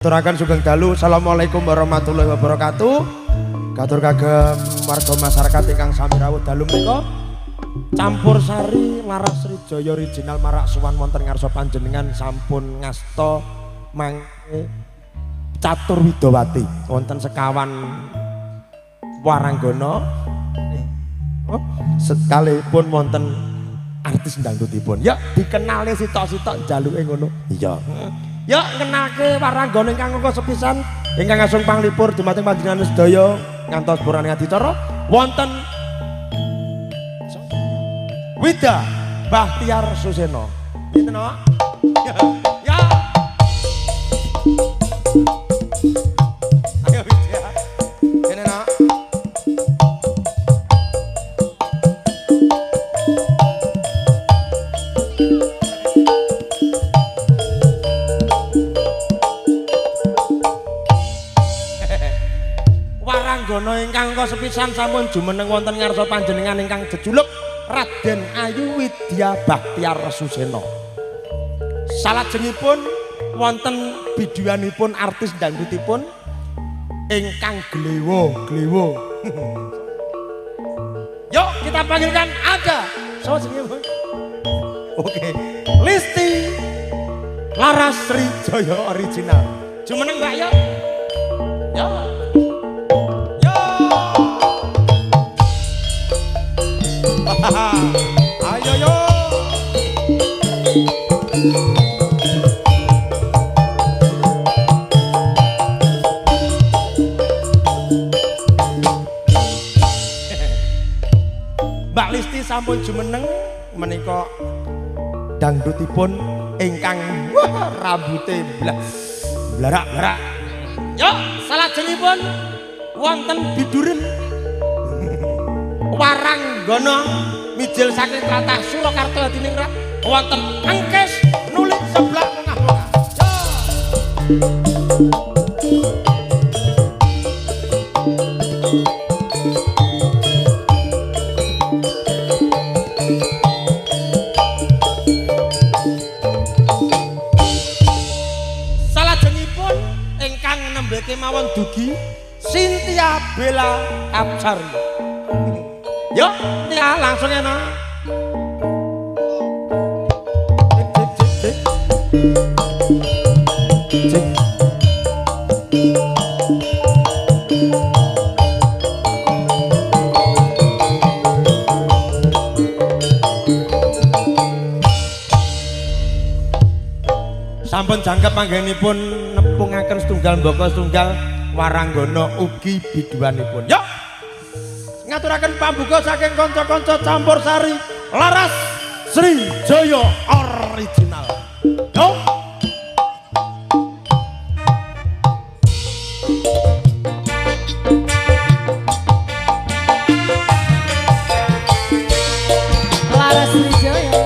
Aturaken sugeng dalu. Assalamualaikum warahmatullahi wabarakatuh. Katur kagem warga masyarakat ingkang sami rawuh dalu menika campur sari Laras Srijaya original marak sowan wonten ngarsa panjenengan sampun ngasta mangke Catur Widawati wonten sekawan waranggana sekalipun wonten artis dangdutipun. Ya dikenali sitok-sitok jaluke ngono. Iya. Ya kenalke waranggana ingkang angka sepisan ingkang asung panglipur dumateng panjenengan sedaya ngantos purane adicara wonten Wida Bahtiar Suseno. Pinten no? Ya. Ya. Ayo Wida. Kene no. Waranggana ingkang sepisan sampun jumeneng wonten ngarsa panjenengan ingkang jejuluk Raden Ayu Widya Bahtiar Suseno. Salajengipun wonten biduanipun artis dangdutipun ingkang glewo-glewo. Yuk kita panggilkan ada. Sapa jenenge? Oke. Listi Laras Srijaya original. Jumeneng Mbak ya. Ya. Ayo yo. Mbak Listi sampun jumeneng menika dangdutipun ingkang rambute blarak-blarak. Yo salajengipun wonten biduren waranggana mijil saking tlatah Surakarta Hadiningrat wonten Engkes nulik seblak mengah-mengah. Salajengipun ingkang nembe kemawon dugi Cynthia Bella Absari. Yuk, ya langsung enak. Cek. Sampun jangkep panggenipun nepungaken setunggal mbaka setunggal waranggana ugi biduanipun. Yuk. Ngaturaken pambuka saking kanca-kanca campur sari Laras Srijaya original. Yo. Laras Srijaya.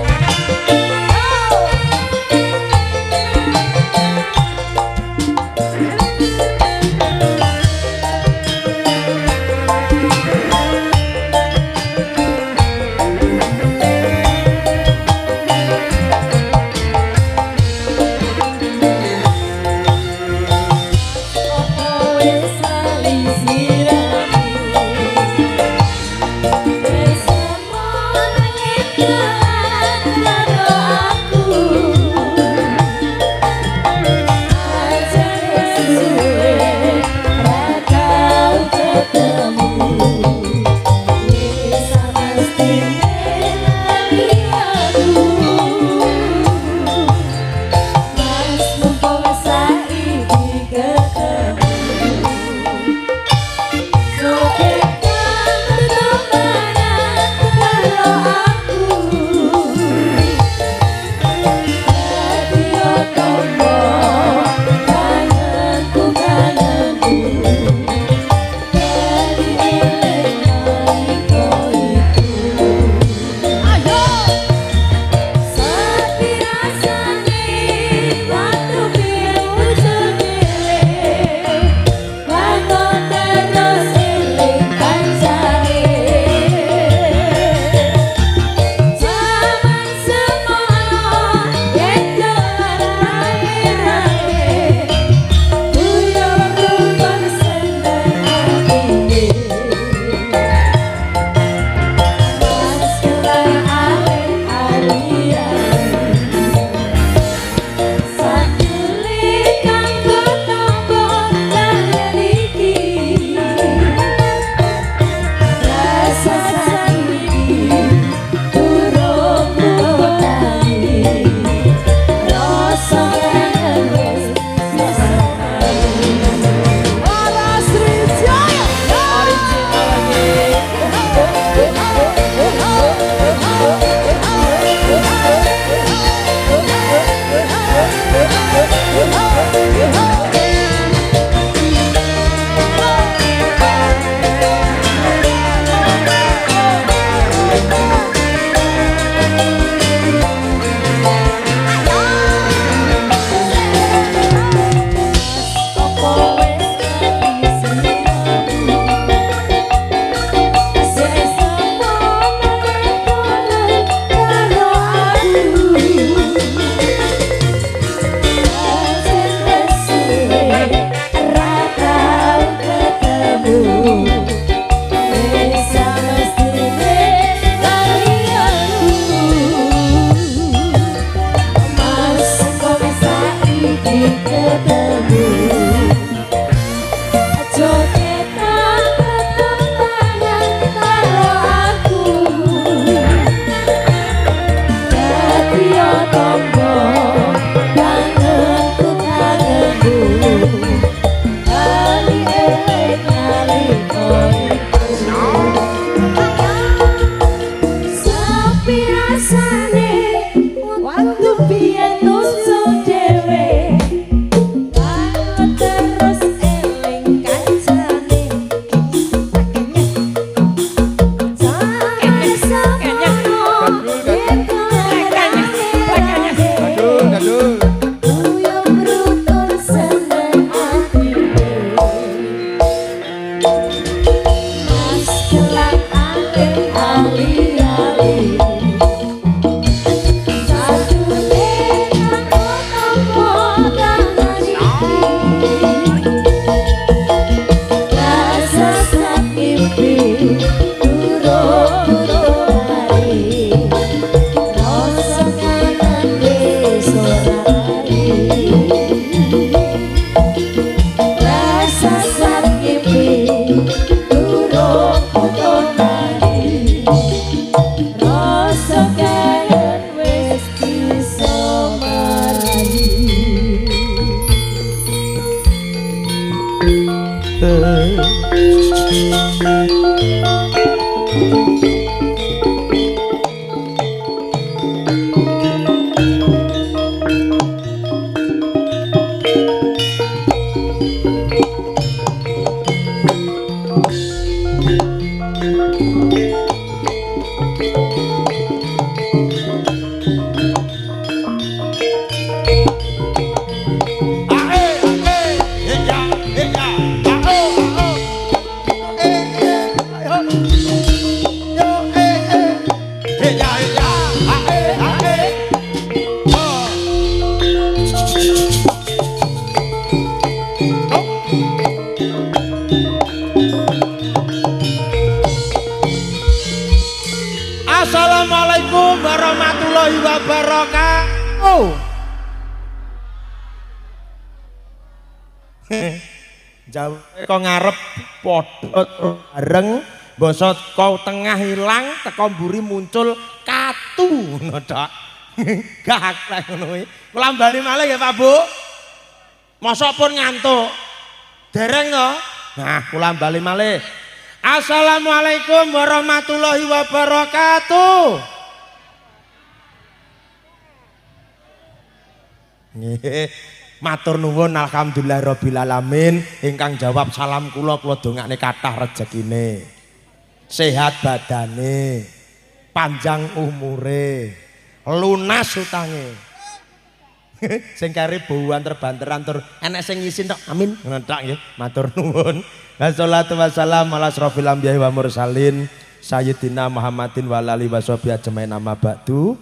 rasa sakit durung hari rasa kangen wis ora hari rasa sakit durung hari rasa kangen wis bisa marani. Assalamualaikum warahmatullahi wabarakatuh. Jauh kok ngarep padha bareng, basa kau tengah hilang, teko mburi muncul katu ngono tok. Gak ngono kuwi. Kula bali malih nggih Pak Bu. Mosok pun ngantuk. Dereng to? Nah, kula bali malih. Assalamualaikum warahmatullahi wabarakatuh. Nggih, matur nuwun alhamdulillahirabbil alamin. Ingkang jawab salam kula dongakne kathah rejekine. Sehat badane, panjang umure, lunas utange. Sing kare bauan terbanteran tur enek sing ngisin tok. Amin. Ngono tok nggih. Matur nuwun. Wassalatu wassalamu ala asrofil anbiya'i wa mursalin sayyidina Muhammadin wa alihi washabihi ajmain amma ba'du.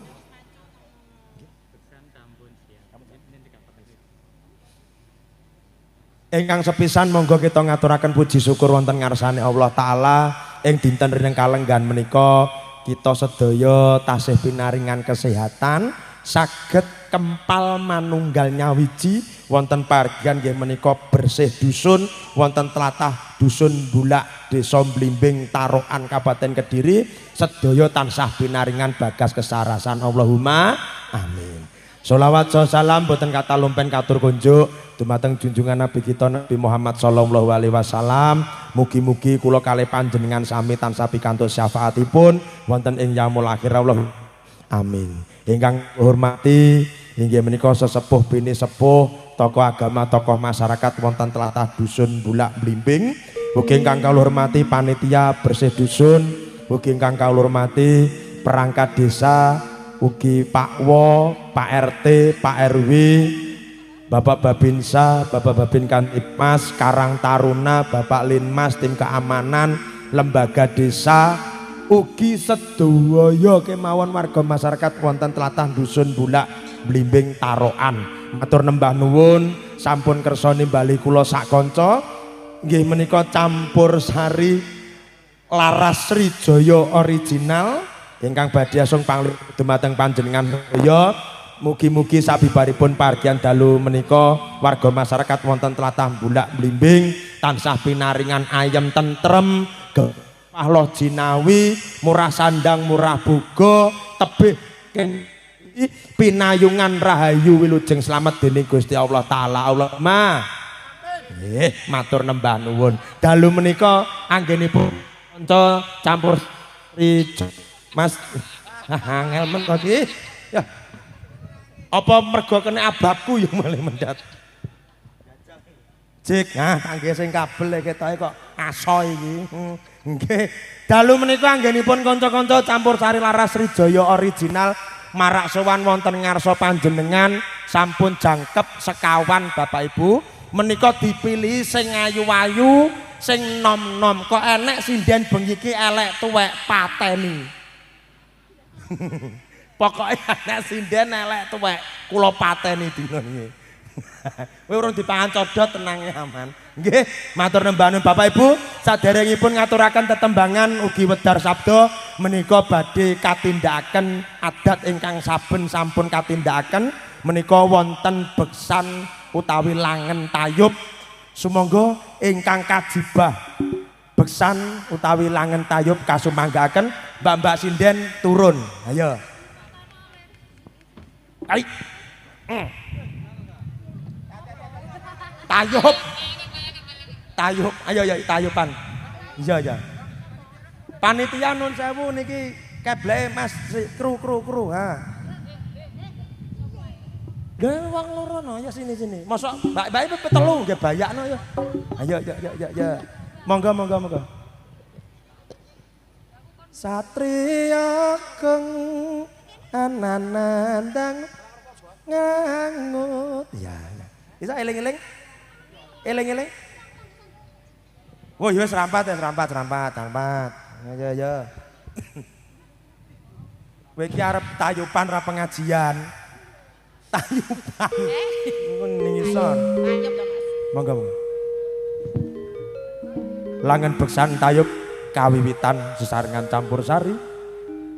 Ingkang sepisan monggo kita ngaturaken puji syukur wonten ngarsane Allah taala ing dinten ring kalenggan menika kita sedaya tasih pinaringan kesehatan saged kempal manunggal nyawiji wonten pargian nggih menika bersih dusun wonten tlatah dusun Bulak Desa Blimbing Tarokan Kabupaten Kediri sedaya tansah pinaringan bagas kesarasan Allahumma amin. Sholawat salam boten kata lumpen katur kunjuk dumateng junjungan Nabi kita Nabi Muhammad sallallahu alaihi wasallam. Mugi-mugi kula kalih panjenengan sami tansah pikantuk syafaatipun wonten ing yaumul akhir Allah. Amin. Ingkang hormati inggih menika sesepuh bini sepuh tokoh agama tokoh masyarakat wonten tlatah dusun Bulak Blimbing. Ugi ingkang kawula hormati panitia bersih dusun, ugi ingkang kawula hormati perangkat desa, ugi Pak Wo, Pak RT, Pak RW, Bapak Babinsa, Bapak Babin Kantipmas, Karang Taruna, Bapak Linmas, tim keamanan, lembaga desa, ugi sedaya kemawon warga masyarakat wonten tlatah dusun Bulak Blimbing Tarokan. Matur nembah nuwun sampun kersa nimbali kula sak kanca nggih menika campur sari Laras Srijaya original ingkang badhe asung panglih dumateng panjenengan ya. Mugi-mugi sabibaripun pargian dalu menika warga masyarakat wonten tlatah Bulak Blimbing tansah pinaringan ayem tentrem pahloh jinawi murah sandang murah buga tebih pinayungan rahayu wilujeng slamet dening Gusti Allah taala. Allahumma matur nembah nuwun. Dalu menika anggenipun kanca campur Mas angel men kok iki ya apa mergo kena ababku ya mulai mendat Jik kangge sing kabel ketoke kok aso iki nggih. Dalu menika anggenipun kanca-kanca campur sari Laras Srijaya original marak sowan wonten ngarsa panjenengan sampun jangkep sekawan Bapak Ibu menika dipilih sing ayu-ayu sing nom-nom kok enek sinden bengi iki elek tuwek pateni. Pokoknya enek sinden elek tuwek kula pateni dina niki. Kowe urung dipangan codot tenang aman. Nggih, matur nembah Bapak Ibu, saderengipun ngaturaken tetembangan ugi wedar sabda menika badhe katindakaken adat ingkang saben sampun katindakaken menika wonten beksan utawi langen tayub. Sumangga ingkang kajibah beksan utawi langen tayub kasumanggaken Mbak-mbak sinden turun. Ayo. Ai. Tayub. Tayub, ayo ya tayuban. Iya ya. Panitia nun sewu niki kebleke Mas kru. Ha. Nggih wong loro no ya sini. Mosok mbak-mbak itu petelu nggih bayakno ya. Ayo ya. Monggo. Satria keng ananandang ngangut. Ya. Bisa eling-eling. Oh iya serampat. Ya. Kowe iki arep tayuban ra pengajian. Tayuban. Ngisor. Tayub to, Mas. Monggo. Langen beksan tayub kawiwitan sesarengan campur sari.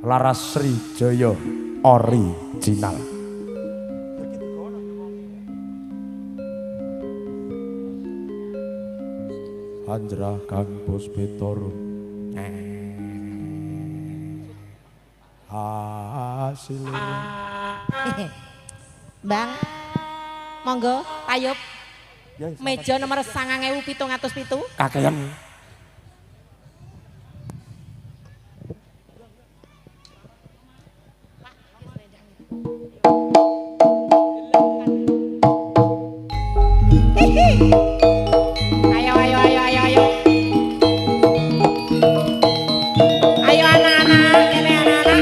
Laras Sri Jaya original. Anjrah kang Puspitoro hasil Bang, monggo tayub ya, meja nomor 9707 kakean Ayo. Ayo anak-anak, kene anak-anak.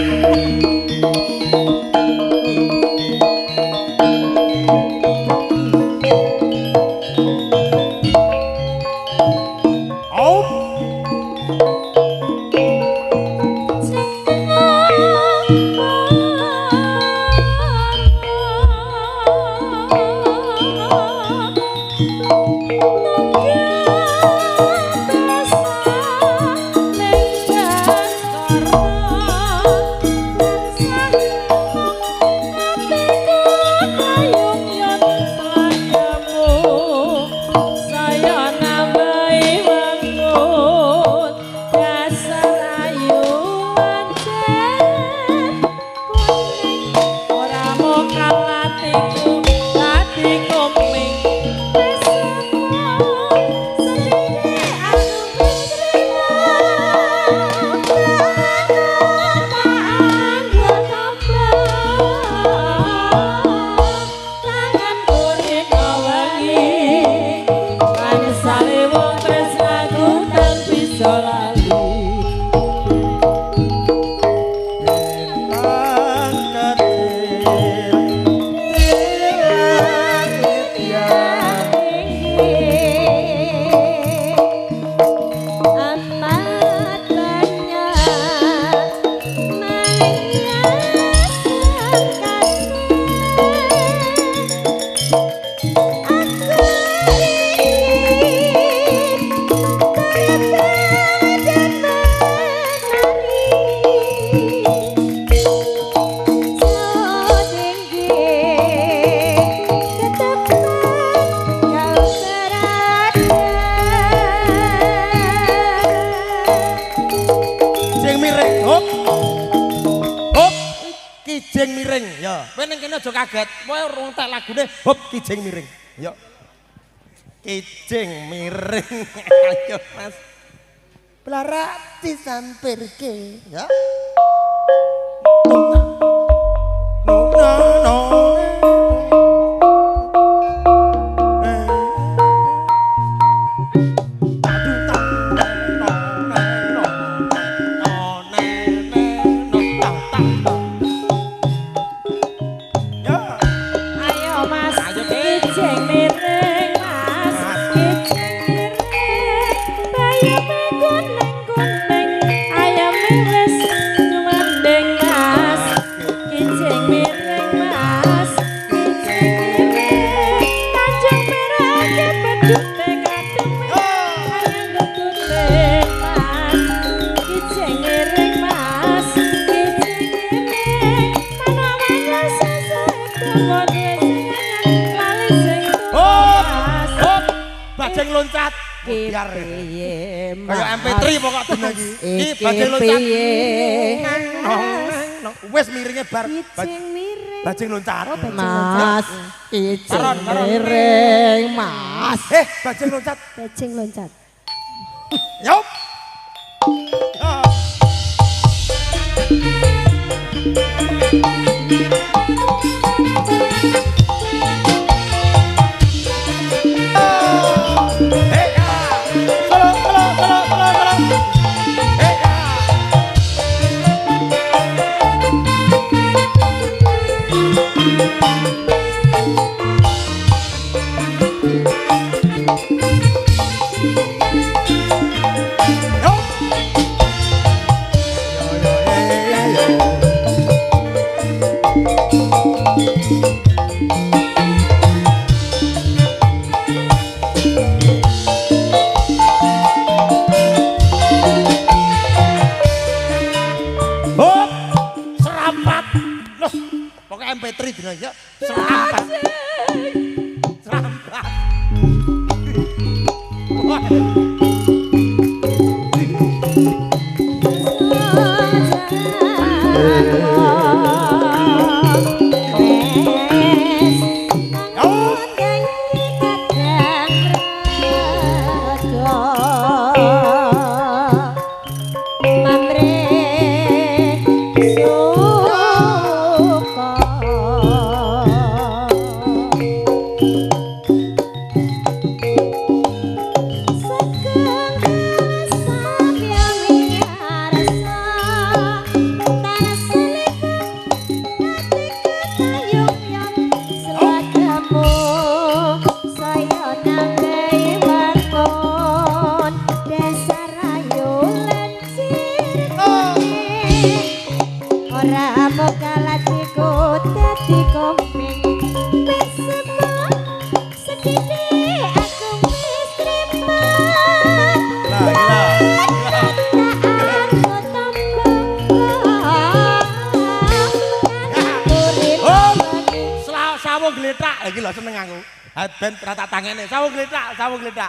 Kijing miring ya. Kowe ning kene aja kaget. Kowe urung tak lagune hop kijing miring. Ya. Kijing miring. Ayo Mas. Blarak disampirke ya. No. bajing loncat. Biar kayak MP3 pokok dina iki. Iki bajing loncat. Wis miringe bar. Bajing loncat. Mas, ijeng miring, Mas. Bajing loncat. Bajing loncat. Yup. MP3 dina ya serampat. Serampat. Iki lho seneng aku. Ben rata tangene. Sawu gletak, sawu gletak.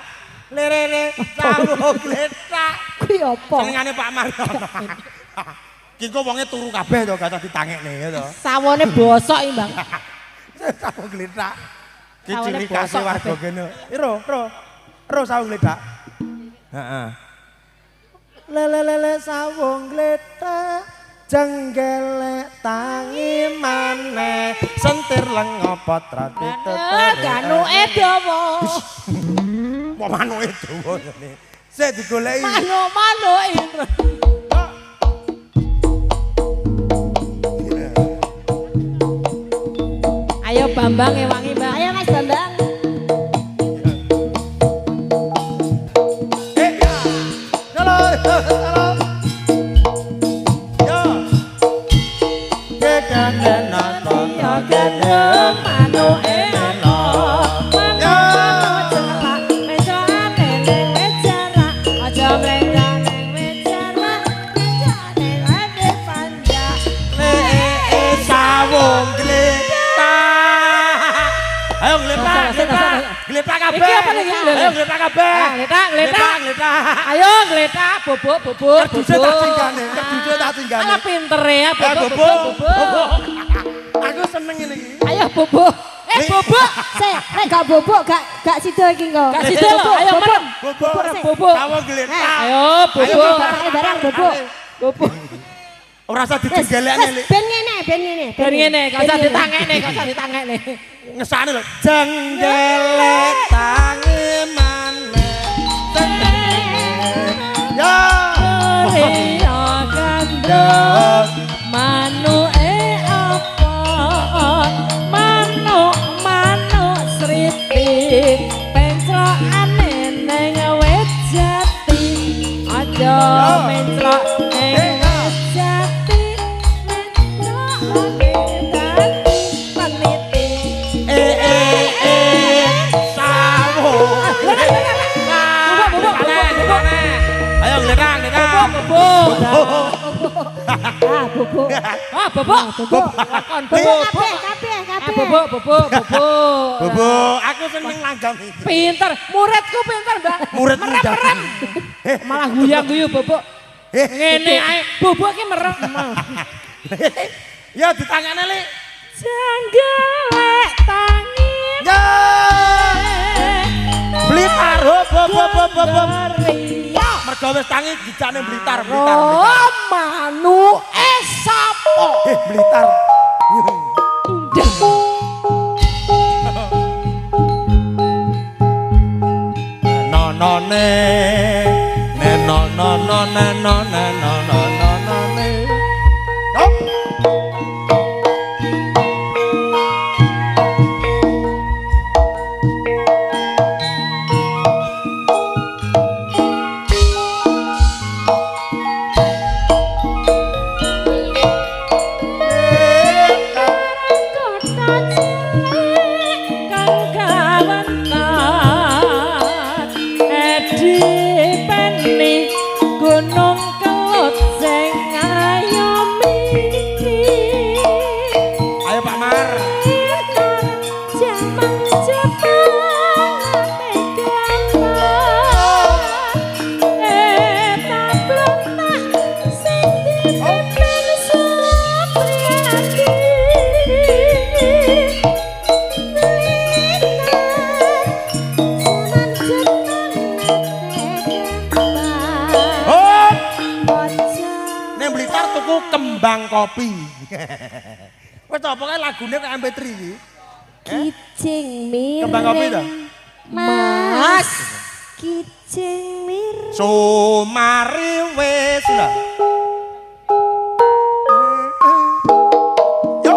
Lerere, sawu gletak. Kuwi apa? Senengane Pak Mariono. Ki kok wonge turu kabeh to gak ditangekne ya to. Sawone bosok iki, Bang. Sawu gletak. Ki ciri khas warga kene. Ro sawu gletak. Heeh. Lelelele sawu gletak. Jenggelek tangi maneh sentir lenga potrate tetere ganuke dawa apa manuke dawa ngene sik digoleki manuke ayo Bambang ewangi Bang ayo Mas Bambang Gletak kabeh. Iki apa lagi? Ayo gletak kabeh. Gletak. Ayo gletak, bubuk. Keduse tak cinggane. Ala pinter ya, bubuk. Aku seneng ngene iki. Ayo bubuk. Bubuk. Sik, nek gak bubuk gak sida iki kok. Gak sida lho. Ayo merem. Bubuk. Tawa gletak. Ayo bubuk. Barang bubuk. Bubuk. Ora usah dijenggelekne lek. Ben ngene. Gak usah ditangekne. Ngesane lho. Jenggelek tangi maneh. Ya. Ria gandeng manuke apa? Manuk sriti penclokane ning wit jati. Aja menclok ning wit jati. Mencloke dadi peniti. Sawo. Ayo gletak. Bubuk. Kabeh. bubuk. Bubuk, aku seneng langgam iki. Pinter, muridku pinter, Mbak. Murid merem. Malah guyang-guyu bubuk. Ngene ae, bubuk iki merem. Ya ditangane, Lik. Janggelek tangi. Ya. Blitar, bubuk. Mergo wis tangi dijane Blitar. Oh, manu sapa? Blitar. Kembang kopi. Wes apa kae lagune kok MP3 iki? Kicing miring. Kembang kopi to? Mas. Kicing miring. Sumari wis lho. Yo,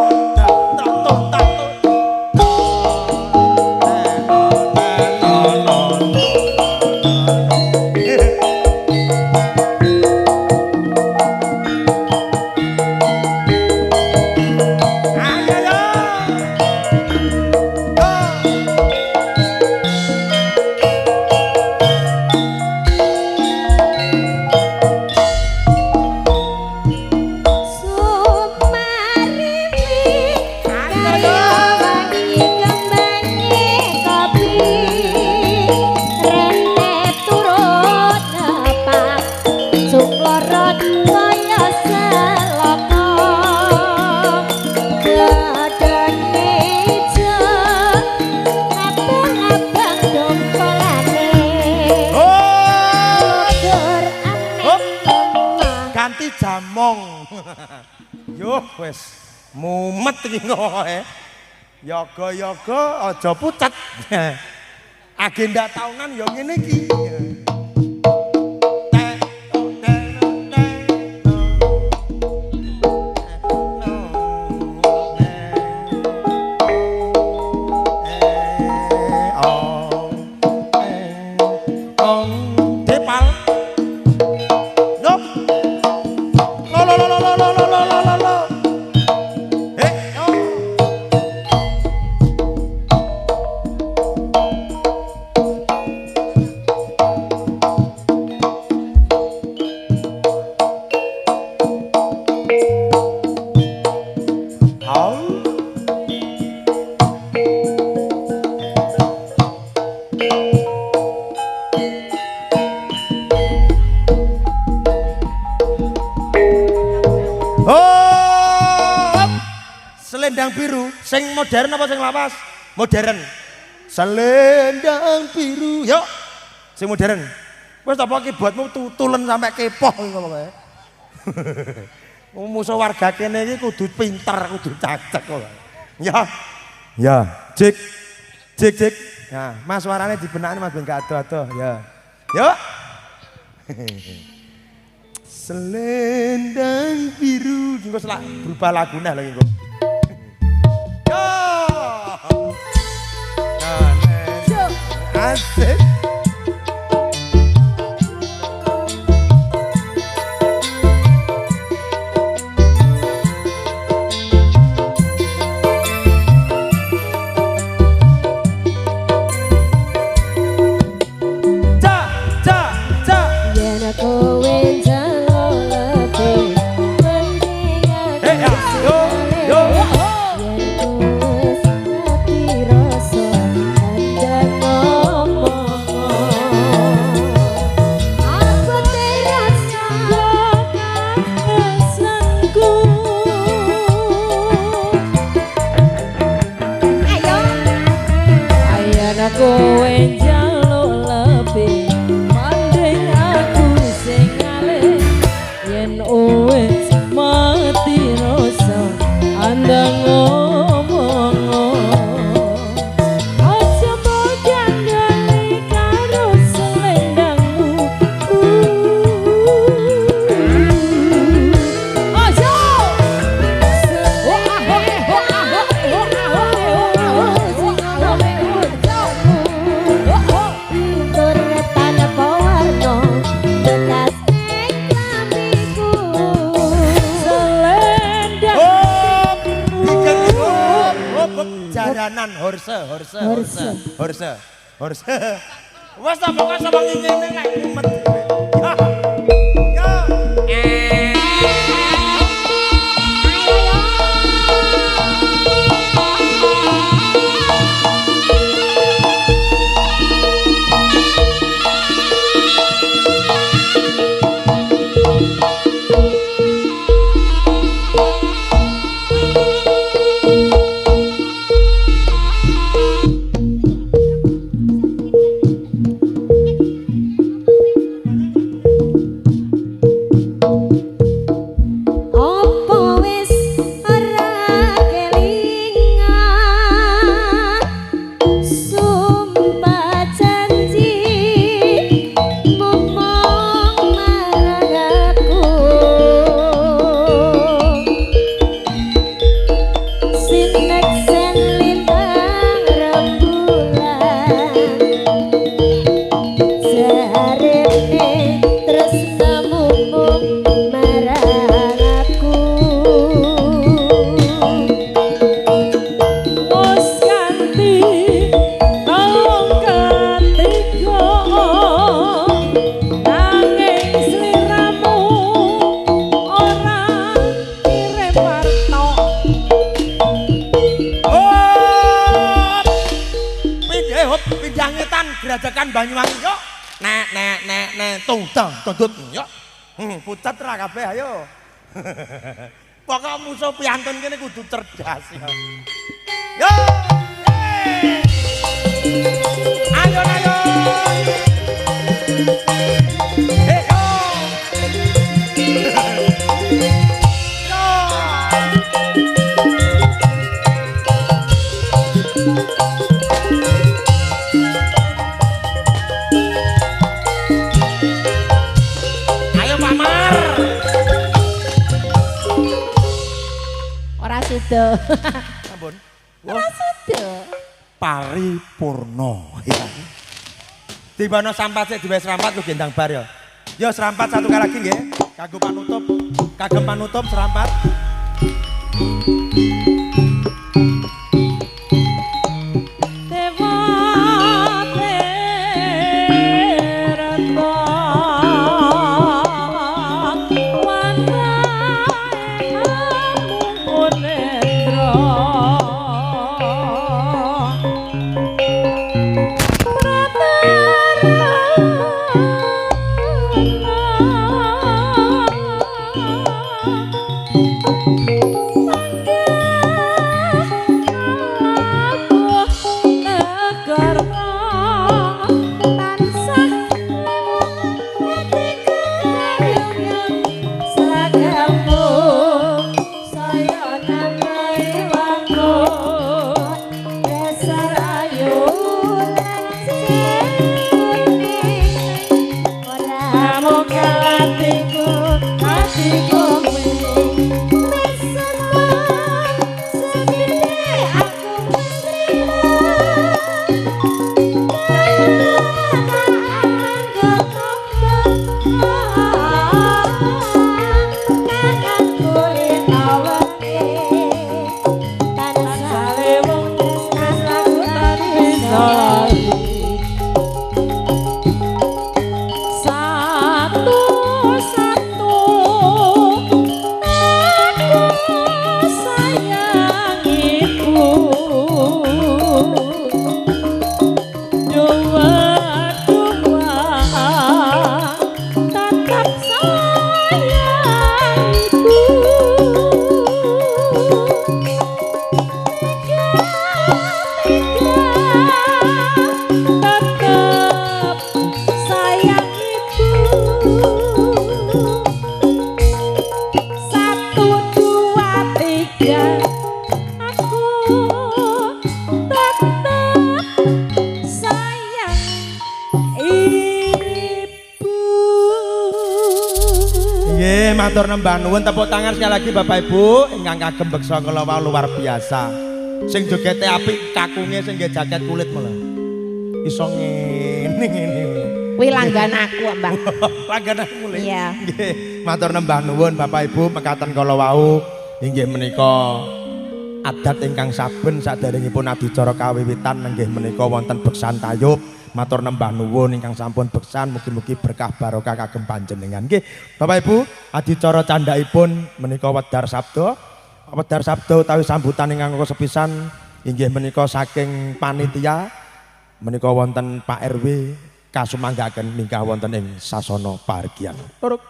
Yo wis mumet iki kowe. Yoga-yoga aja pucet. Agenda tahunan ya ngene iki. Selendang biru, sing modern apa sing lawas? Modern. Selendang biru, yuk. Sing modern. Wes apa ki buatmu tulen sampai kepoh ngono kae. Musuh warga kene iki kudu pinter, kudu cacek kok. Ya. Ya, cek. Nah, Mas suarane dibenakne Mas ben gak ado-ado, ya. Yuk. Selendang biru, engko selak berubah lagune lho engko. Asik. Horse. Wes ta pokoke sapa ngene nek mumet dhewe. Yo. Gerajakan Banyuwangi yo. Nek tundut yo. Pucat ra kabeh ayo. Pokok musuh piantun kene kudu cerdas yo. Yo. Ayo. Sudah. Ampun. Ora sudah. Paripurna. Dibana sampat sik diwes serampat lu gendang bar ya. Yo serampat satu kali lagi nggih. Kanggo panutup. Kagem panutup serampat. Matur nembah nuwun, tepuk tangan sekali lagi Bapak Ibu ingkang kagem beksa kula wau luar biasa. Sing jogete apik kakunge sing nggih jaket kulit malah. Iso ngene. Kuwi langgananku, Mbak. Langgananmu lho. Iya. Nggih, matur nembah nuwun Bapak Ibu mekaten kala wau inggih menika adat ingkang saben saderengipun adicara kawiwitan nenggih menika wonten beksan tayub. Matur nembah nuwun ingkang sampun beksan mugi-mugi berkah barokah kagem panjenengan. Nggih, Bapak Ibu, adicara candhaipun menika wedhar sabda. Wedhar sabda utawi sambutan ingkang sepisan inggih menika saking panitia menika wonten Pak RW kasumanggaken minggah wonten ing sasana pahargyan. Turuk.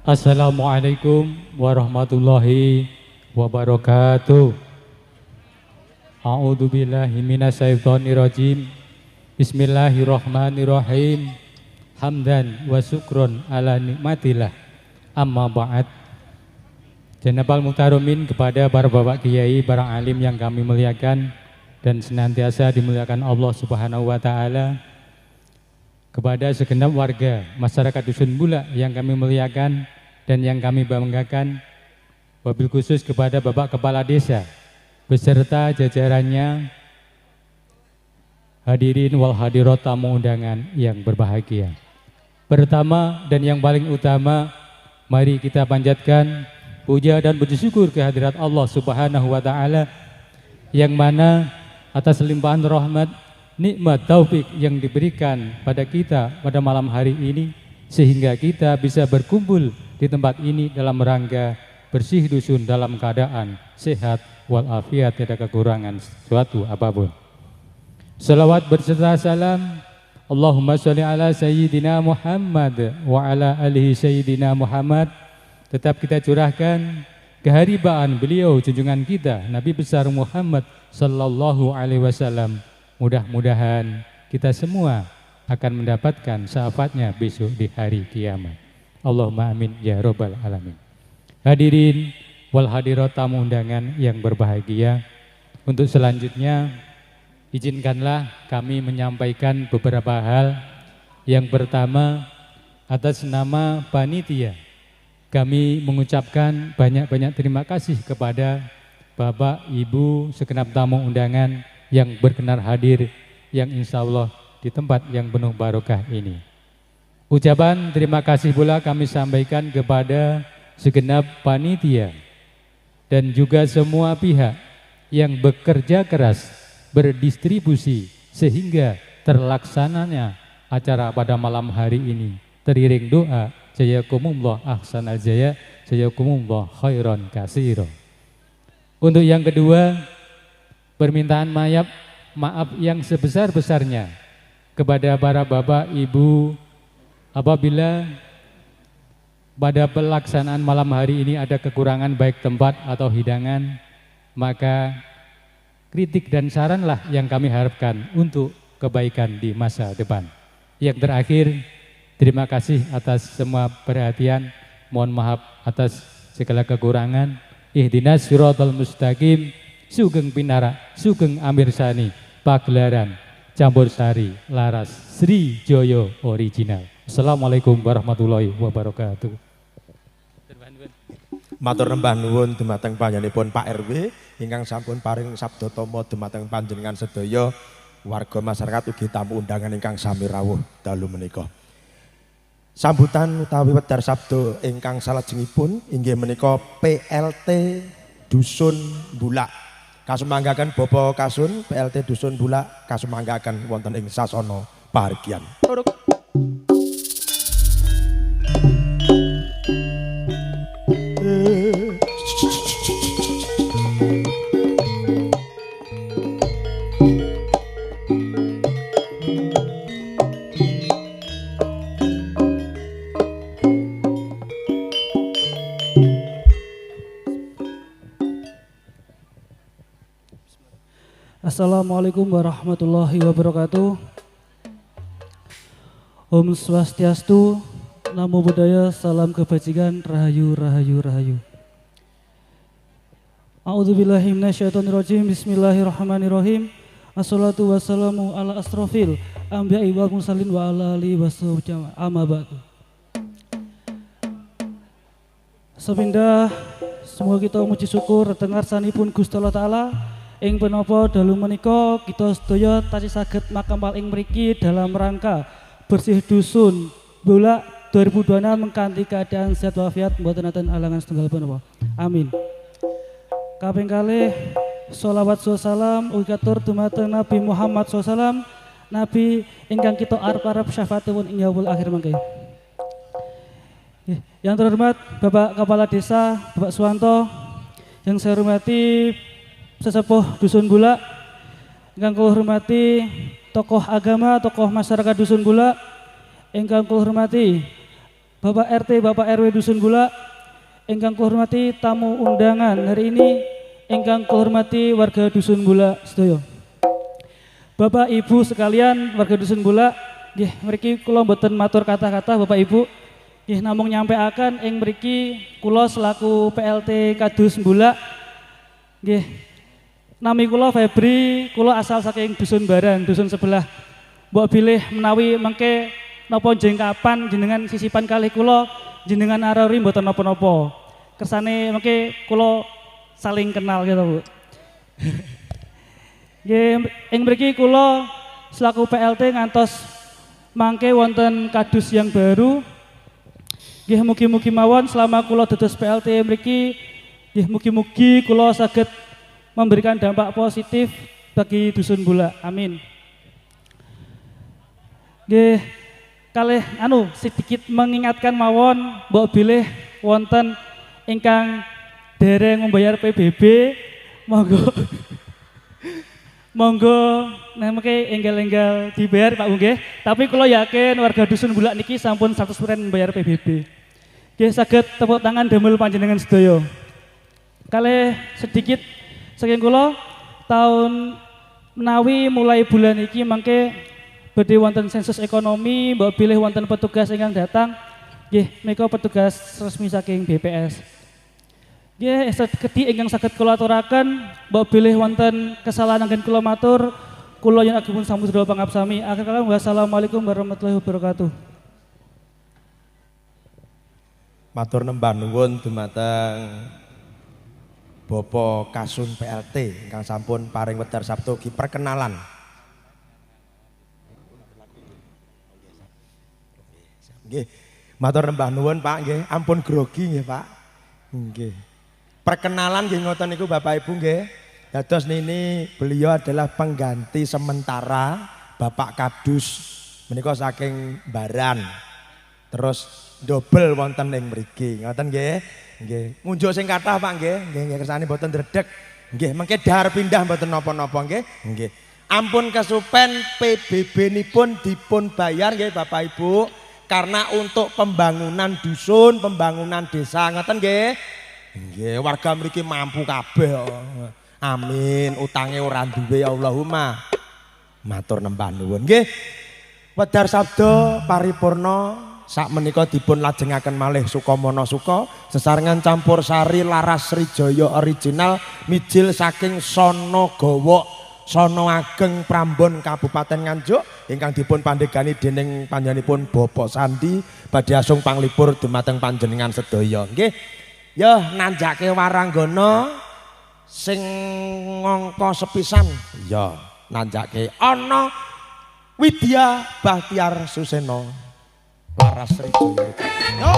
Assalamualaikum warahmatullahi wabarakatuh. A'udzu billahi minasyaitonir rajim. Bismillahirrahmanirrahim. Hamdan wa syukron ala nikmatillah. Amma ba'd. Janabal Muhtarumin, kepada para bapak kiai, para alim yang kami muliakan dan senantiasa dimuliakan Allah Subhanahu wa taala. Kepada segenap warga masyarakat Dusun Bulak yang kami muliakan dan yang kami banggakan, wabil khusus kepada Bapak Kepala Desa beserta jajarannya, hadirin wal hadirat tamu undangan yang berbahagia. Pertama dan yang paling utama, mari kita panjatkan puja dan puji syukur kehadirat Allah Subhanahu wa taala yang mana atas limpahan rahmat, nikmat, taufik yang diberikan pada kita pada malam hari ini sehingga kita bisa berkumpul di tempat ini dalam rangka bersih dusun dalam keadaan sehat walafiat, tidak kekurangan suatu apapun. Salawat berserta salam Allahumma sholli ala sayyidina Muhammad wa ala alihi sayyidina Muhammad tetap kita curahkan keharibaan beliau junjungan kita Nabi besar Muhammad sallallahu alaihi wasallam. Mudah-mudahan kita semua akan mendapatkan syafaatnya besok di hari kiamat. Allahumma amin ya robbal alamin. Hadirin wal hadirat tamu undangan yang berbahagia, untuk selanjutnya izinkanlah kami menyampaikan beberapa hal. Yang pertama, atas nama panitia kami mengucapkan banyak-banyak terima kasih kepada Bapak, Ibu, segenap tamu undangan yang berkenan hadir, yang insya Allah di tempat yang penuh barokah ini. Ucapan terima kasih pula kami sampaikan kepada segenap panitia dan juga semua pihak yang bekerja keras berdistribusi sehingga terlaksananya acara pada malam hari ini. Teriring doa, jazakumullah ahsanal jaya, jazakumullah khairan katsira. Untuk yang kedua, permintaan maaf yang sebesar-besarnya kepada para bapak, ibu, apabila pada pelaksanaan malam hari ini ada kekurangan baik tempat atau hidangan, maka kritik dan saranlah yang kami harapkan untuk kebaikan di masa depan. Yang terakhir, terima kasih atas semua perhatian, mohon maaf atas segala kekurangan. Ihdinas siratal mustaqim, Sugeng Pinara, Sugeng Amirsani, Pagelaran, Campur Sari, Laras, Sri Joyo Original. Assalamualaikum warahmatullahi wabarakatuh. Matur nembah nuwun dumateng panjenenganipun Pak RW ingkang sampun paring sabda tama dumateng panjenengan sedaya warga masyarakat ugi tamu undangan ingkang sami rawuh dalu menika. Sambutan utawi wedhar sabda ingkang salajengipun inggih menika PLT Dusun Bulak. Kasumanggaken Bapak Kasun PLT Dusun Bulak kasumanggaken wonten ing sasana pahargyan. Assalamualaikum warahmatullahi wabarakatuh. Om Swastiastu, Namo Buddhaya, salam kebajikan, rahayu, rahayu, rahayu. A'udzubillahi minasyaitonirrajim, bismillahirrahmanirrahim. Assalatu wassalamu ala asrofil anbiya'i wal mursalin wa ala alihi washabbihi amma ba'du. Sepindah semoga kita muji syukur dengar sanipun Gusti Allah Ta'ala ing penapa dalu menika kita sedaya tasih saged makampal ing mriki dalam rangka bersih dusun Bulak 2026 mengkanthi keadaan sehat walafiat mboten enten halangan setunggal punapa. Amin. Kaping kalih sholawat salam ugi katur dumateng Nabi Muhammad SAW, Nabi ingkang kita arep-arep syafaatipun ing yaumul akhir mangke. Yang terhormat Bapak Kepala Desa, Bapak Suwanto, yang saya hormati sesepuh Dusun Bulak, ingkang kula hormati tokoh agama, tokoh masyarakat Dusun Bulak, ingkang kula hormati Bapak RT, Bapak RW Dusun Bulak, ingkang kula hormati tamu undangan hari ini, ingkang kula hormati warga Dusun Bulak sedaya. Bapak Ibu sekalian warga Dusun Bulak, nggih mriki kula mboten matur kata-kata Bapak Ibu, nggih namung nyampeaken ing mriki kula selaku PLT Kadus Bulak, nggih nami kula Febri, kula asal saking Dusun Baran, dusun sebelah. Mbok bilih menawi mengke napa jengkapan jenengan sisipan kalih kula, jenengan arori mboten napa-napa. Kersane mengke kula saling kenal gitu, Bu. Nggih, ing mriki kula selaku PLT ngantos mangke wonten kadus yang baru. Nggih mugi-mugi mawon selama kula dados PLT mriki, nggih mugi-mugi kula saged memberikan dampak positif bagi Dusun Bulak. Amin. Nggih, kalih sedikit mengingatkan mawon mbok bilih wonten ingkang dereng membayar PBB, monggo nemke enggal-enggal dibayar Pak nggih. Tapi kula yakin warga Dusun Bulak niki sampun 100% membayar PBB. Nggih saged tepuk tangan damel panjenengan sedaya. Kalih sedikit saking kula tahun menawi mulai bulan iki mangke badhe wonten sensus ekonomi, mbok bilih wonten petugas ingkang datang, nggih menika petugas resmi saking BPS. Nggih sekedhik ingkang saged kula aturaken, mbok bilih wonten kesalahan anggen kula matur, kula yen agungipun samudra pangabsami. Akhir kala wassalamualaikum warahmatullahi wabarakatuh. Matur nembah nuwun dumateng Bapak Kasun PLT ingkang sampun paring wedar Sabtu ki perkenalan. Nggih, matur nembah nuwun Pak nggih, ampun grogi nggih Pak. Nggih. Perkenalan nggih ngoten niku Bapak Ibu nggih. Dados nini beliau adalah pengganti sementara Bapak Kadus menika saking Baran. Terus double wonten ing mriki. Ngoten nggih. Nggih, munjuk sing kathah Pak nggih. Nggih kersane mboten dredeg. Nggih, mengke dahar pindah mboten napa-napa nggih. Nggih. Ampun kesupen PBB-nipun dipun bayar nggih Bapak Ibu karena untuk pembangunan dusun, pembangunan desa ngoten nggih. Nggih, warga mriki mampu kabeh. Amin, utange ora duwe Allahumma. Matur nembah nuwun nggih. Wedar sabda paripurna sak menika dipun lajengaken malih Sukamana Suka sesarengan campur sari Laras Srijaya original mijil saking Sono Gawa Sono Ageng Prambon Kabupaten Nganjuk ingkang dipun pandegani dening panjenenganipun Bapak Sandi badhe asung panglipur dumateng panjenengan sedaya nggih. Ya nanjake waranggana sing ngangka sepisan ya nanjake ana Widya Bahtiar Suseno Laras Srijaya. Yo.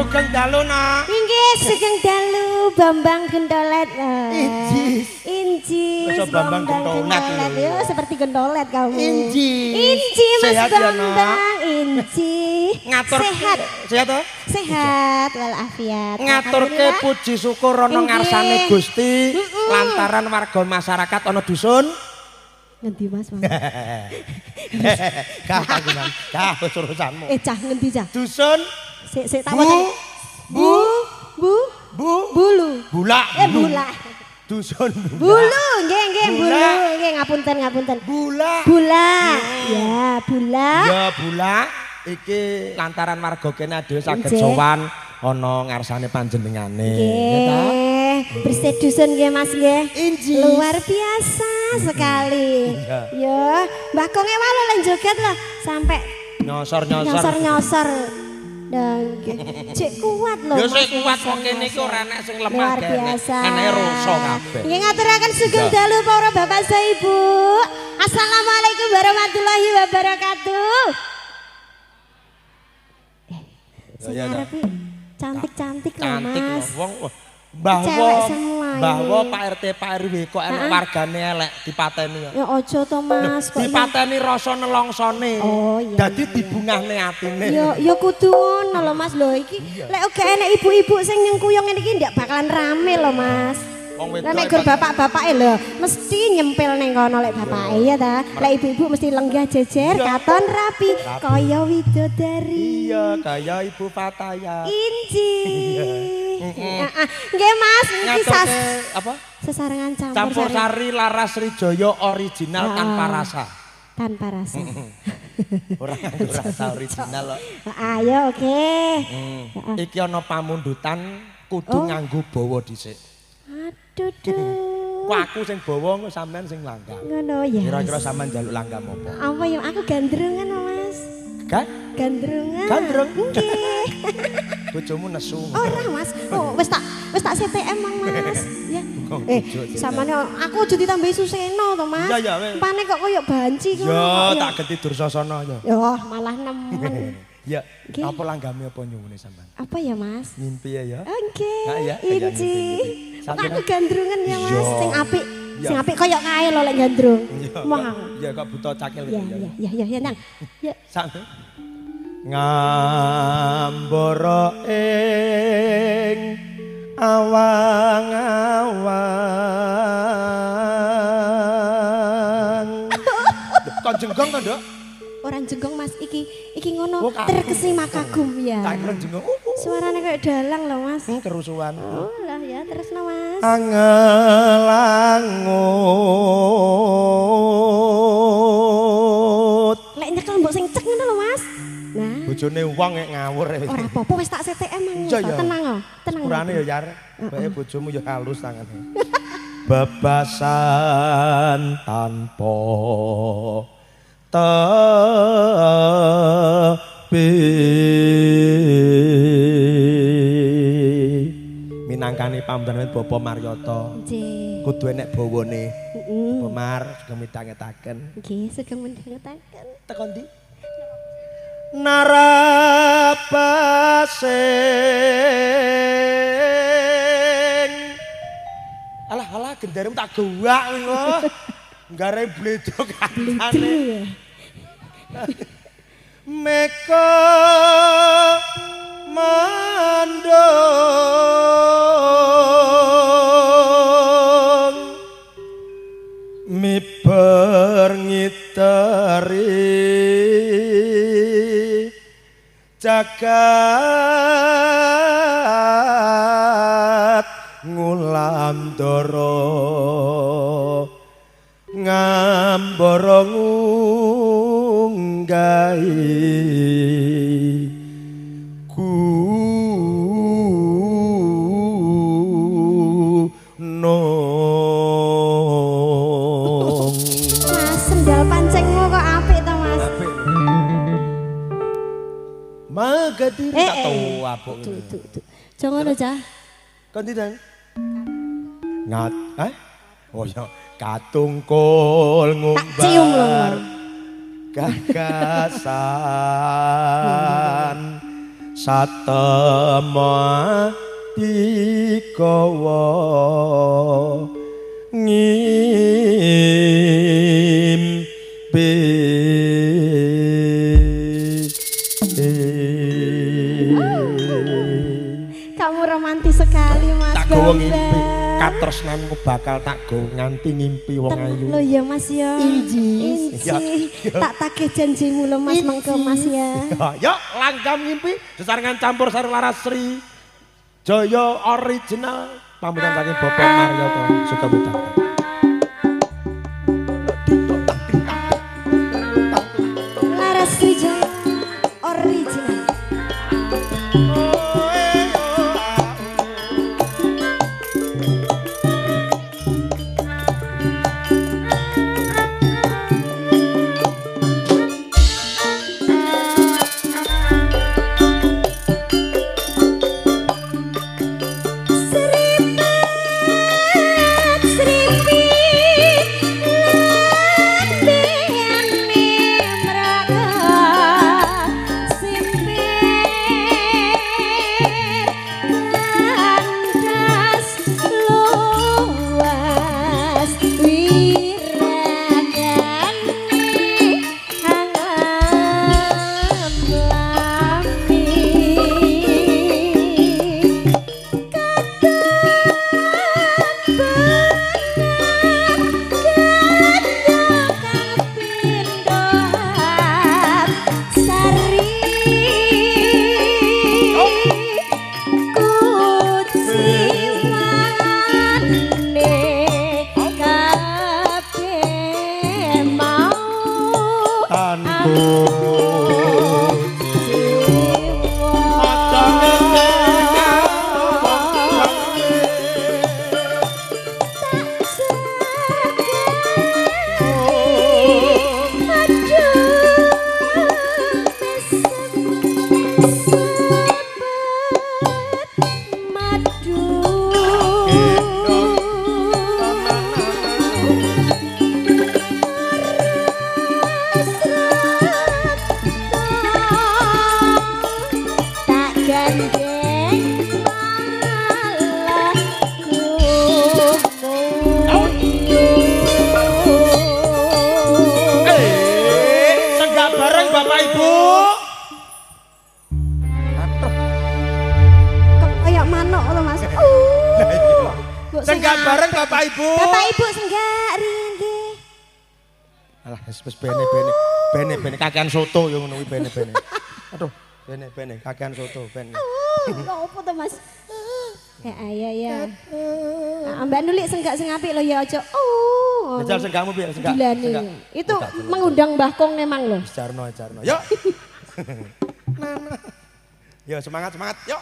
Sugeng dalu nak. Inggih sugeng dalu Bambang Gendolet. Injis. Masa Bambang Gendolet. Ya seperti gendolet kamu. Injis. Inji Mas Sehat ya, Bambang. Inji. Ngatur sehat. Sehat toh? Sehat walafiat. Ngaturke puji syukur ana ngarsane Gusti lantaran warga masyarakat ana dusun. Ngendi Mas? Kah kagungan. Kah urusanmu. Cah ngendi cah? Dusun. Sik tak wacane. Bulu. Bulak. Bulak. Dusun Bulu, nggih bulu. Nggih ngapunten. Bulak. Bulak. Ya, bulak. Ya bulak. Iki lantaran warga kene dhewe saged sowan ana ngarsane panjenengane. Nggih. Bersih dusun nggih Mas nggih. Luar biasa sekali. Ya, Mbah Konge wae lek joget lho sampai nyosor. Cek kuat lho. Ya sik kuat wong kene iki ora enek sing lemah. Luar biasa. Enek rasa kabeh. Nggih ngaturaken sugeng dalu para Bapak Ibu. Assalamualaikum warahmatullahi wabarakatuh. Sing arepe cantik-cantik lho Mas. Wong Cewek semua ini. Mbahwa Pak RT Pak RW kok enek wargane elek dipateni kok. Ya aja to Mas. Dipateni rasa nelongsone. Oh iya. Dadi dibungahne atine. Ya kudu ngono lho Mas lho iki. Lek uga enek ibu-ibu sing nyengkuyung ngene iki ndak bakalan rame lho Mas. Lah nek gur bapak-bapake lho mesti nyempil ning kono lek bapake ya ta. Lek ibu-ibu mesti lenggah jejer, katon rapi, kaya widodari. Iya, kaya Ibu Fataya. Inji. Nggih Mas, iki apa? Sesarengan Campur sari Laras Srijoyo original tanpa rasa. Tanpa rasa. Ora nganggo rasa original kok. Ayo oke. Iki ana pamundutan kudu nganggo bawa dhisik. Aduh duh. Kok aku sing bawa sampean sing langgam. Ngono ya. Kira-kira sampean njaluk langgam apa? Apa ya aku gandrungan Mas. Gandrungan. Gandrung. Nggih. Bojomu nesu. Ora Mas. Oh wis tak CTM Mang Mas. Ya. Samane aku aja ditambahi suseno to Mas. Iya wis. Pane kok koyo banci ngono. Ya tak genti Dursasana ya. Ya malah nemen. Ya, apa langgame apa nyuwune sampean? Apa ya Mas? Ngimpi ya. Nggih. Inci. Sampeyan Aku gandrungan ya Mas, sing apik. Sing apik koyo kae lho lek gandrung. Wah. Ya kok buta cakil ya. Ya nang. Ya. Sampe. Ngambara ing awang-awang. Kon jenggong to, Nduk? Orang jenggong Mas iki ngono terkesima kagum ya. Tak kira jenggong. Suarane kayak dalang loh Mas. Kerusuhan. Oh lah ya terus no Mas. Angelangut. Lek nyekel mbok sing cek ngono lho Mas. Nah. Bojone wong ngawur. Ora apa-apa wis tak CTM mang. Tenang oh. Tenang. Urane ya Yar. Bae bojomu ya halus tangane. Bebasan tanpa tapi minangkani pambaran Bapak Maryoto. Nggih. Kudu enek bawane. Pemar sugeng midhangetaken. Nggih, sugeng midhangetaken. Teko ndi? Narapasing. Alah gendaremu tak gewak ngono. Nggare bledok kancane. Meko mandong miber ngiteri jagat ngulam doro ngambara ngunggahi gunung. Mas sendal pancengmu kok apik to Mas? Apik. Magadi tak tahu apa. Jangan ngono Cah. Kon tidak? Ngat, oh ya, katungkul ngumbar. Tak cium lho. Gagasan satema dikawa ngimpi kamu romantis sekali Mas tak gowo ngimpi Bambang. katresnanmu bakal tak gowo nganti ngimpi wong ayu Lho ya Mas ya. Inji. Tak tagih janjimu lho Mas mengko Mas ya. Yuk langgam ngimpi sesarengan campur sari laras Sri Jaya original pambutan saking Bapak Marioto Sukamita. Laras Sri Jaya original. Senggak bareng Bapak Ibu. Bapak Ibu senggak ringi. Alah wis bene kakean soto yo ngono kuwi bene. Aduh, bene kakean soto ben. Opo to Mas? Ya. Nah, Mbak Nulik senggak sing apik lho ya aja. Jajal senggakmu piye senggak? Itu mengundang Mbah Kong memang lho. Jarno. Yuk. Yo semangat, yuk.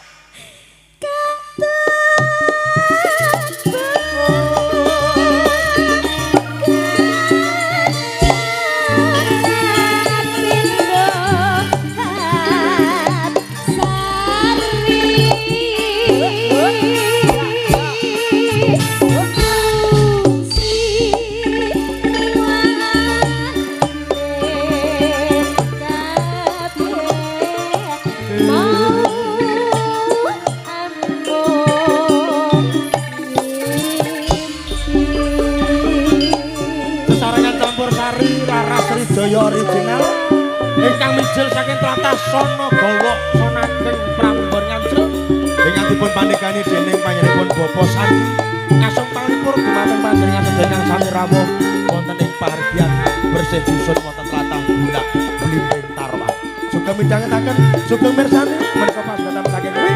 Jaya original ingkang mijil saking tlatah Sonagawa Sonageng Prambon Ngancel ingkang dipun pandhegani dening panjenenganipun Bapak Sandi kasung panglipur dumateng panjenengan sedherek sami rawuh wonten ing pahargyan bersih dusun wonten tlatah Bulak Blimbing Tarwa. Sugeng midhangetaken sugeng mirsani menika pasukan saking kuwi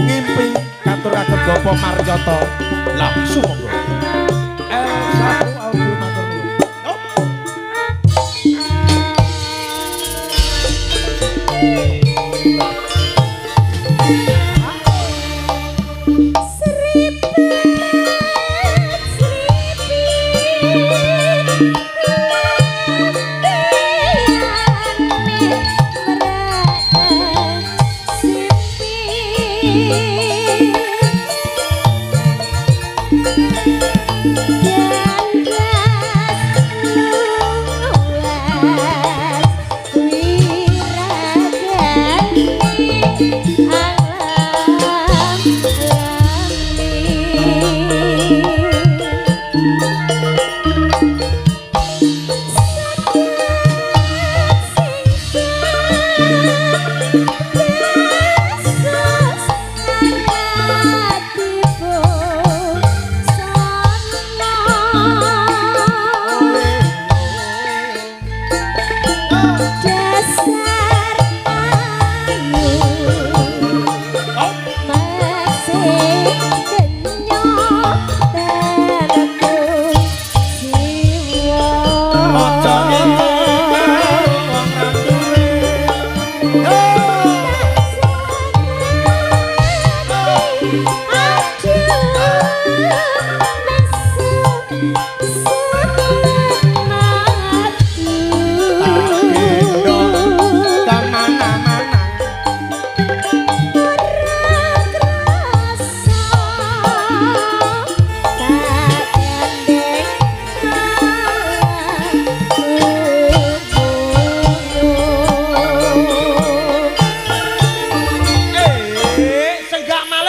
ngimpi katur kagem Bapak Marioto. Lah sumangga. Satu audio matur nuwun. Thank you.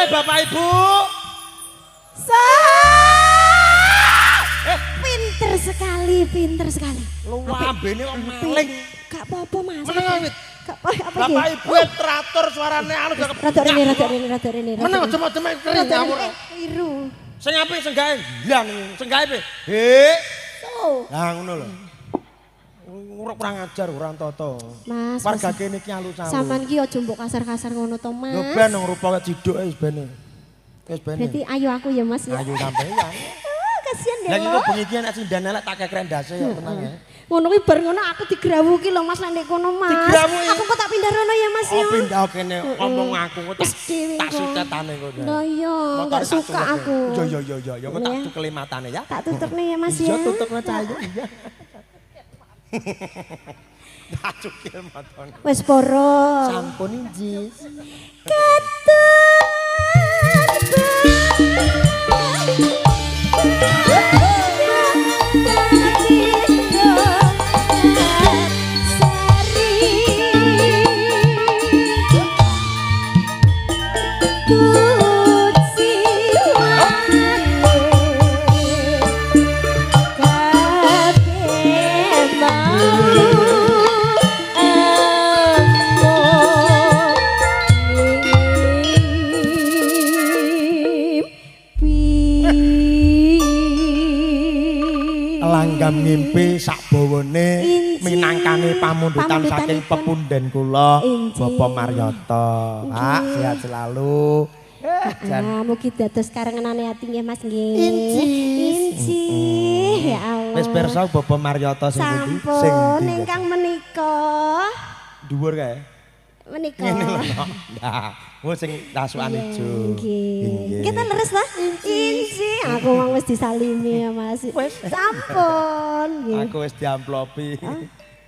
Bapak Ibu. Pinter sekali. Lu ambene kok maling. Gak apa-apa Mas. Meneng wit. Gak apa-apa. Bapak Ibu teratur suarane anu gak. Rada rene. Meneng aja kering ngawur. Iru. Sing apik sing gawe hilang sing gawe piye? He. Lah ngono lho. Kurang ajar, kurang toto. Mas. Warga kene iki alus-alus. Sampean ki aja mbok kasar-kasar ngono to, Mas. Yo ben nang rupa ciduk wis bene. Wis bene. Berarti ayo aku ya, Mas ya. Ayo sampeyan. Kasihan deh Lah lo. iki bengi iki nek sindan elek tak kekrek ndase ya tenang ya. Ngono kuwi bar ngono aku digrawuki lho Mas nek kono Mas. Digrawuki? Aku kok tak pindah rono ya Mas ya. Oh pindah kene ngomong aku kok Wis dhewe tak kok. sutetane kono. Lah iya, enggak suka aku. Yo kok tak tukeli matane ya. Tak tutupne ya Mas Iya ya. tutupne cahaya iya. Tak cukil matane. Wis poro. Sampun injis. Langgam ngimpi sak bawane minangkane pamundutan saking pepunden kula Bapak Maryoto. Pak sehat selalu. Nah, mugi dados karengenane ati nggih Mas nggih. Inci. Ya Allah. Wis pirsa Bapak Maryoto sing pundi? Sampun ingkang menika. Dhuwur kae. Menika. Ngene lho. Nah, wong sing rasukan ijo. Nggih. Kita leres ta? Inci. Aku mang wis disalimi ya Mas. Sampun nggih. Aku wis diamplopi.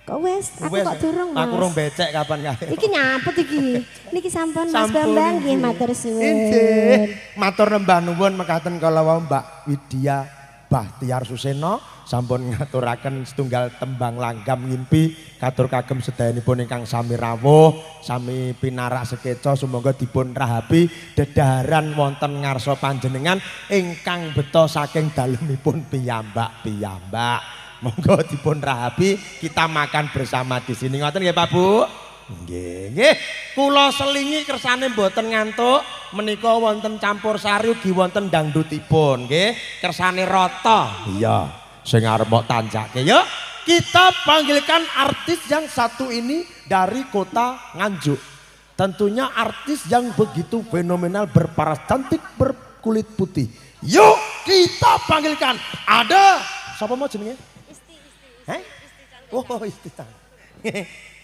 Kok wis? Aku kok durung Mas. Aku rung becek kapan kae. Iki nyapet iki. Niki sampun Mas Bambang nggih matur suwun. Inggih. Matur nembah nuwun mekaten kala wau Mbak Widya Bahtiar Suseno sampun ngaturaken setunggal tembang langgam ngimpi katur kagem sedayanipun ingkang sami rawuh, sami pinarak sekeca sumangga dipun rahapi dedaharan wonten ngarsa panjenengan ingkang beto saking dalemipun piyambak-piyambak. Monggo dipun rahapi kita makan bersama di sini. Ngoten nggih Pak Bu? Nggih. Kula selingi kersane mboten ngantuk menika wonten campur sari ugi wonten dangdutipun nggih. Kersane rata. Iya, sing arep mbok tancake. Yuk, kita panggilkan artis yang satu ini dari kota Nganjuk. Tentunya artis yang begitu fenomenal berparas cantik berkulit putih. Yuk, kita panggilkan. Ada siapa mau jenenge? Heh? Oh, Isti.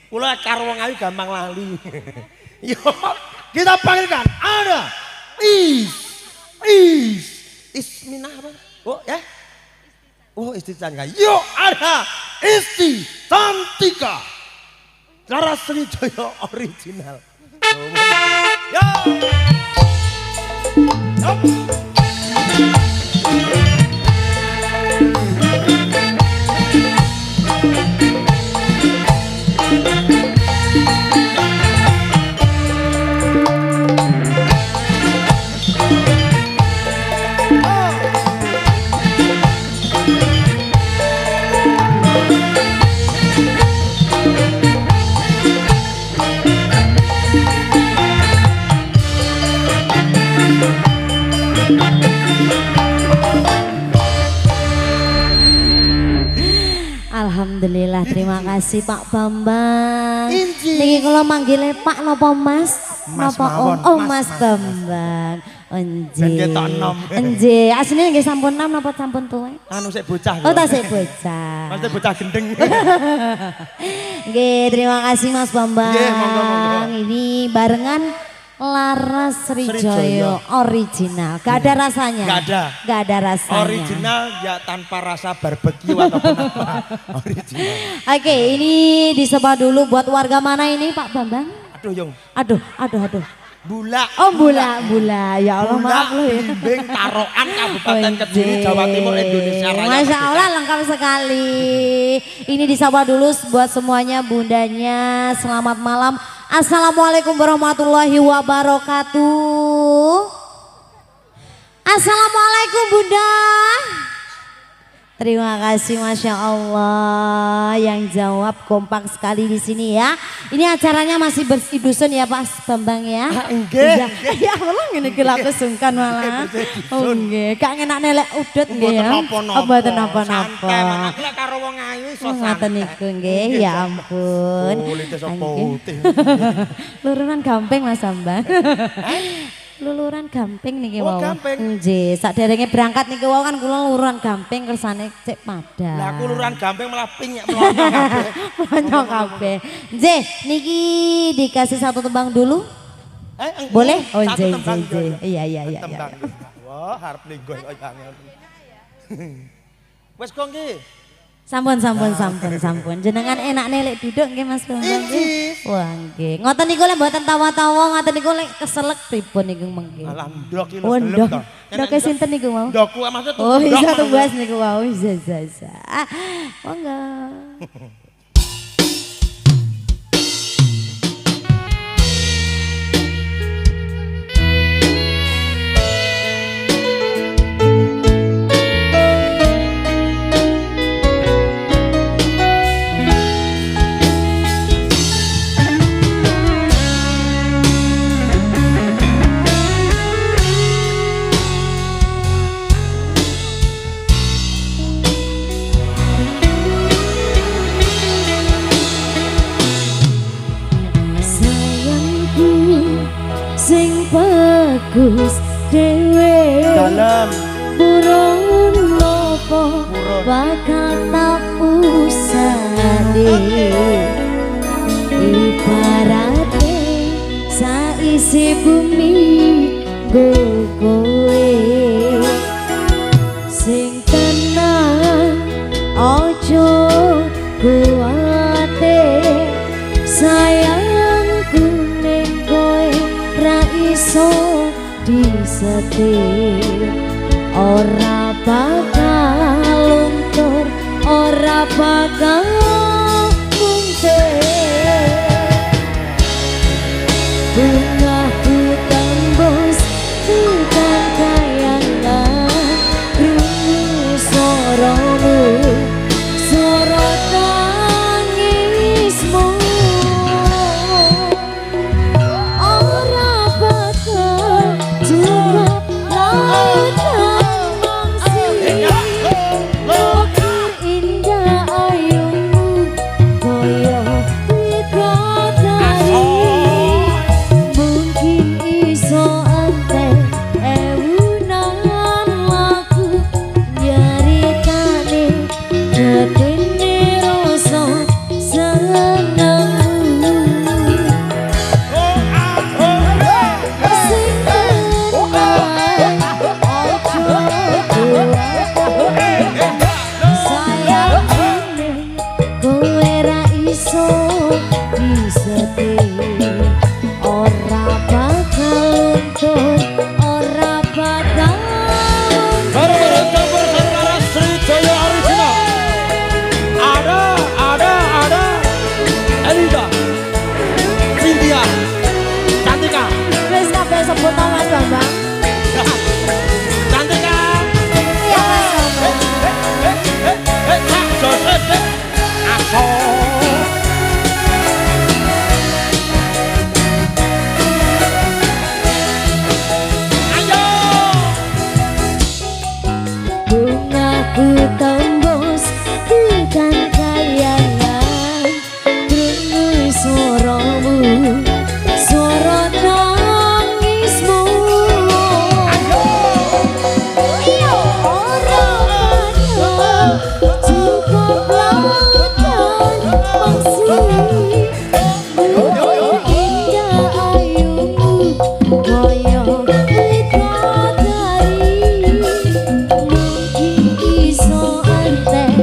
Kula karo wong ayu gampang lali. Yo, kita panggilkan ada Isminah apa? Oh, ya. Oh, Isti Cantika. Yo, ada Isti Cantika. Laras Srijoyo original. Yo. Yo. Alhamdulillah, terima kasih Pak Bambang. Inji. Niki kula manggile Pak napa Mas? Mas Napa Om? mawon, Oh Mas, Mas Bambang. Ben Enje. ketok enom. Enje, asline nggih sampun 6 napa sampun tuwa? Anu sik bocah. Oh, tasik bocah. Maksudnya bocah gendeng. Nggih, terima kasih Mas Bambang. Nggih, monggo. Ini barengan Laras Srijoyo original. Gak ada rasanya. Gak ada. Gak ada rasanya. Original ya tanpa rasa barbeque ataupun apa. Original. Oke, ini disebut dulu buat warga mana ini Pak Bambang? Aduh Yung. Aduh. Bulak. Oh Bula. Ya Allah Bulak, maaf loh ya. Bimbing, Taroan, Kabupaten Oh, Kediri, jee. Jawa Timur, Indonesia Raya. Masya Merdeka. Allah lengkap sekali. Ini disapa dulu buat semuanya bundanya. Selamat malam. Assalamualaikum warahmatullahi wabarakatuh. Assalamualaikum Bunda. Terima kasih, Masya Allah, yang jawab kompak sekali di sini ya. Ini acaranya masih bersih dusun ya Pak Bambang ya. Enggak. Ya Allah ini kira aku sungkan malah. Oh enggak, gak ngenak nelek udut nggih ya. Mboten napa-napa. Nek karo wong ayu iso ngoten niku nggih, ya ampun. Kulite sapa putih. Luluran gamping Mas Bambang. Luluran gamping niki wau. Oh, gamping. Nggih, saderenge berangkat niki wau kan kula luluran gamping kersane cek padha. Lah aku luluran gamping malah ping melonyo kabeh. Melonyo kabeh. Nggih, niki dikasih satu tembang dulu. Boleh? Oh, nggih, nggih. Iya. Wah, harap linggo kok angel. Wes kok nggih. Sampun. Jenengan enak nelek duduk nggih Mas Bambang nggih. Wah nggih. Ngoten niku lek mboten tawa-tawa, ngoten niku lek keselek pripun niku mengki. Alah ndok iki Oh, lho ndok. to. Ndok sinten niku mau? Ndokku maksud Oh, iya tumbas niku wau. Iya. Monggo. Sing bagus dewe dalam burung nopo bakal tak usane ibarate saisi bumi go kowe sing tenang ojo kuwate sayangku ning kowe ra iso disetir ora bakal luntur ora bakal muntir bungaku tembus bukan kayangan rungu soromu soro tangismu ora bakal cukup lautan mangsi ukir indah ayumu koyo widodari mungkin iso entek ewunan laku nyaritane gedene rasa senengmu sing tenang ojo sayangane kowe ra iso disetir ora bakal luntur ora bakal bareng campur sari Sriwijaya original. Ada Elida Cynthia Cantika wis kabeh sebut Mas Bambang Cantika iya Mas Bambang Aso ayo bungaku tembus bukan kayangan krungu suaramu suara tangismu iya ora bakal cukup lautan mangsi indah ayumu koyo widodari mungkin iso entek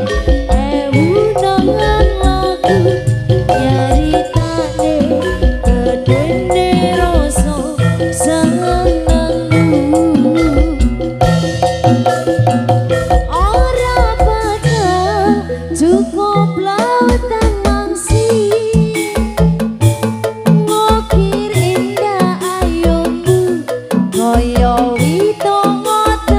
ewunan laku nyaritane gedene rasa senengmu ora bakal cukup lautan mangsi ngukir indah ayumu koyo widodari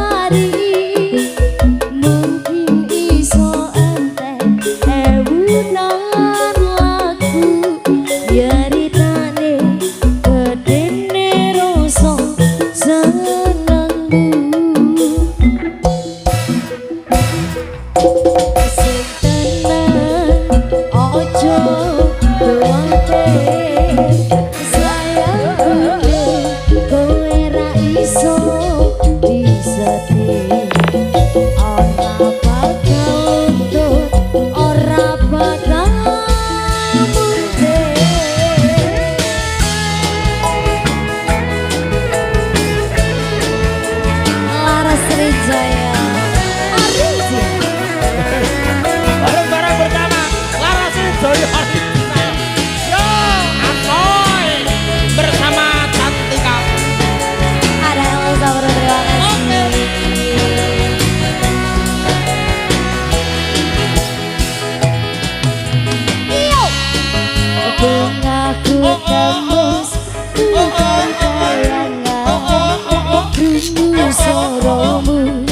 suaramu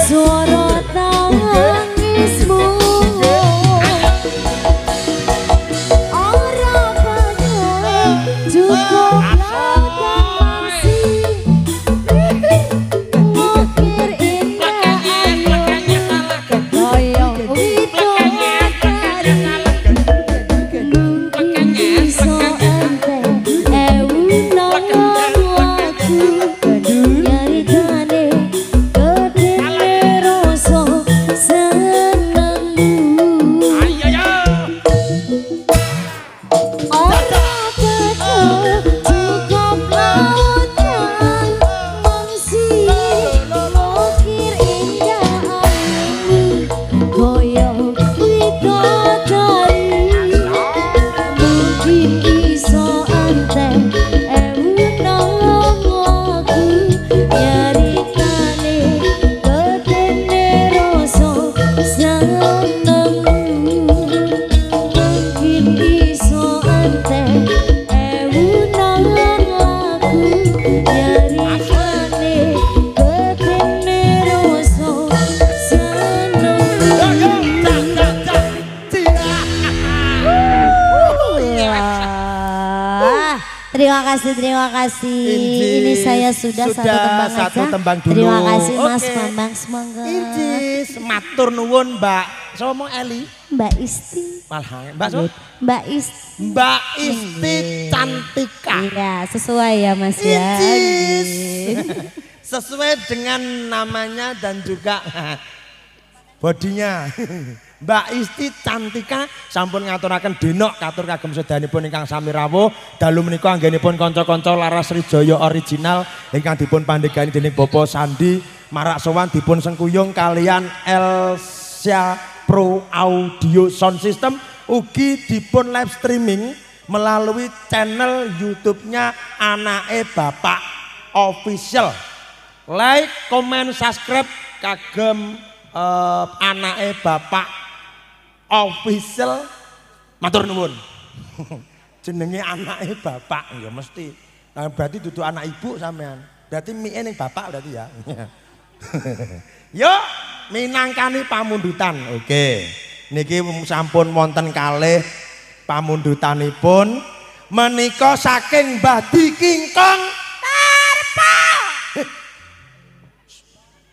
suara tangismu ora banyak cukup Terima kasih. Ini saya sudah satu tembang dulu. Terima kasih Mas Bambang, semoga. Incis, matur nuwun Mbak. Somo Eli. Mbak Isti. Malah Mbak so? Mbak Isti. Mbak Isti Cantika. Iya, sesuai ya Mas ya. Incis. Sesuai dengan namanya dan juga bodinya. Mbak Isti Cantika sampun ngaturaken denok katur kagem sedanipun ingkang sami rawuh dalu menika anggenipun kanca-kanca Laras Srijoyo original ingkang dipun pandegani dening Bapak Sandi marak sowan dipun sengkuyung kalian Elsia Pro Audio Sound System ugi dipun live streaming melalui channel YouTube-nya Anake Bapak Official. Like, comment, subscribe kagem Anake Bapak Official matur nuwun. Jenenge Anake Bapak ya mesti. Nah, berarti duduk anak ibu sampean. Berarti mie ning bapak berarti ya. Yuk minangkani pamundutan. Oke. Niki sampun wonten kalih pamundutanipun menika saking Mbah Di Kingkong